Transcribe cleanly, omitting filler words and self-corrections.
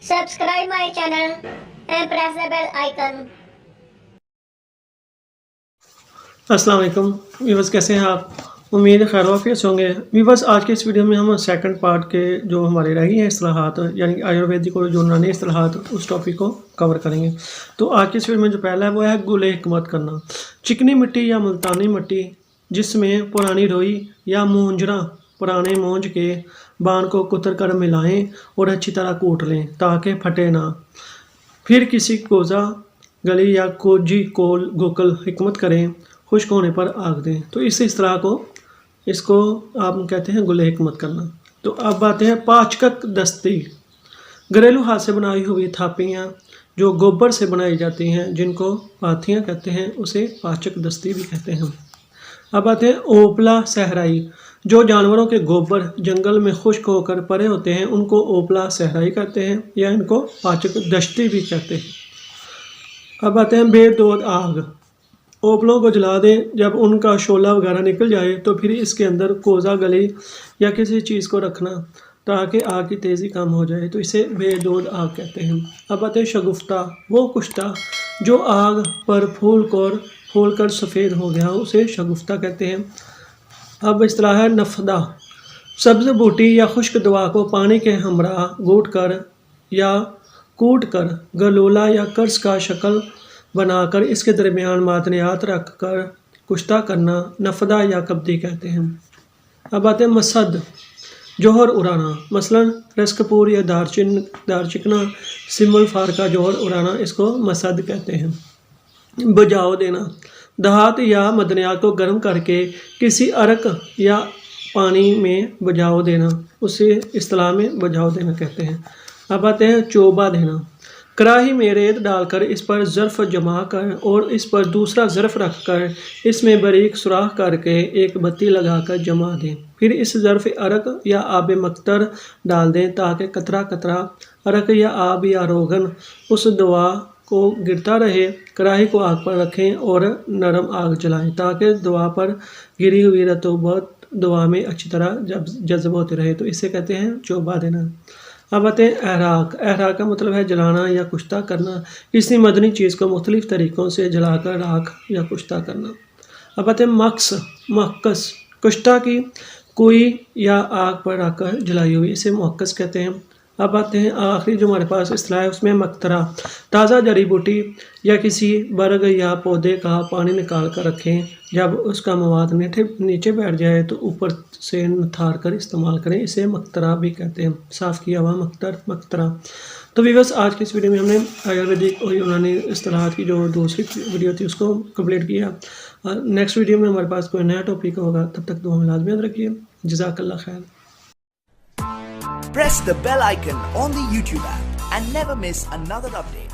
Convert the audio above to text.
Subscribe my channel and press the bell icon. अस्सलाम वालेकुम viewers, कैसे हैं आप? उम्मीद है खैर वाफियत से होंगे। व्यूवर्स, आज के इस वीडियो में हम सेकंड पार्ट के जो हमारे रह गई हैं इस्तिलाहात, यानी कि आयुर्वेदिक और यूनानी इस्तिलाहात, उस टॉपिक को कवर करेंगे। तो आज के इस वीडियो में जो पहला है वो है गुले हिकमत करना। चिकनी मिट्टी या मुल्तानी मिट्टी जिसमें पुरानी रोई या मूंजना पुराने मूंज के बाण को कुतर कर मिलाएं और अच्छी तरह कूट लें ताकि फटे ना। फिर किसी कोज़ा गली या कोजी कोल गोकल हिकमत करें, खुश्क होने पर आग दें। तो इस तरह इसको आप कहते हैं गुले हिकमत करना। तो अब आते हैं पाचक दस्ती। घरेलू हाथ से बनाई हुई थापियाँ जो गोबर से बनाई जाती हैं, जिनको पाथियाँ कहते हैं, उसे पाचक दस्ती भी कहते हैं। अब आते हैं ओपला सहराई। जो जानवरों के गोबर जंगल में खुश्क होकर पड़े होते हैं, उनको ओपला सहराई कहते हैं या इनको पाचक दस्ती भी कहते हैं। अब आते हैं बेदोद आग। ओपलों को जला दें, जब उनका शोला वगैरह निकल जाए तो फिर इसके अंदर कोज़ा गली या किसी चीज़ को रखना ताकि आग की तेज़ी कम हो जाए, तो इसे बेदोद आग कहते हैं। अब आते हैं शगुफ्ता। वो कुश्ता जो आग पर फूल कर सफ़ेद हो गया, उसे शगुफ्ता कहते हैं। अब इस्तिलाह है नफदा। सब्ज़ बूटी या खुश्क दवा को पानी के हमरा घूट कर या कूट कर गलोला या कर्ज का शक्ल बनाकर इसके दरमियान मादनियात रख कर कुश्ता करना नफदा या कब्दी कहते हैं। अब आते हैं मसद। जौहर उड़ाना, मसलन रस्कपूर या दारचिकना सिमल फार का जौहर उड़ाना, इसको मसद कहते हैं। बुझाव देना। दहात या मदनियात को गर्म करके किसी अरक या पानी में बुझाव देना, उसे इस्तिलाह में बुझाव देना कहते हैं। अब आते हैं चोबा देना। कढ़ाई में रेत डालकर इस पर ज़र्फ़ जमा कर और इस पर दूसरा ज़र्फ़ रख कर इसमें बारीक सुराख करके एक बत्ती लगाकर जमा दें। फिर इस ज़र्फ़ अरक या आब मक्तर डाल दें ताकि कतरा कतरा अरक या आब या रोगन उस दवा को गिरता रहे। कढ़ाई को आग पर रखें और नरम आग जलाएं ताकि दवा पर गिरी हुई रतूबत दवा में अच्छी तरह जज़्ब होती रहे, तो इसे कहते हैं चोबा देना। अब आते हैं अहराक। अहराक का मतलब है जलाना या कुश्ता करना, किसी मदनी चीज़ को मुख्तलिफ़ तरीक़ों से जलाकर राख या कुश्ता करना। अब आते हैं मक्कस। कुश्ता की कोई या आग पर रखकर जलाई हुई, इसे मक्कस कहते हैं। अब आते हैं आखिरी जो हमारे पास इस्तिलाह है, उसमें मक्तरा। ताज़ा जड़ी बूटी या किसी बरग या पौधे का पानी निकाल कर रखें, जब उसका मवाद नीचे बैठ जाए तो ऊपर से नथार कर इस्तेमाल करें, इसे मक्तरा भी कहते हैं। साफ़ किया हुआ मक्तरा। तो व्यूअर्स, आज की इस वीडियो में हमने आयुर्वेदिक और यूनानी इस्तिलाहात की जो दूसरी वीडियो थी उसको कंप्लीट किया। नेक्स्ट वीडियो में हमारे पास कोई नया टॉपिक होगा, तब तक दुआ में लाज़मी याद रखिए। जज़ाकल्लाह खैर। Press the bell icon on the YouTube app and never miss another update.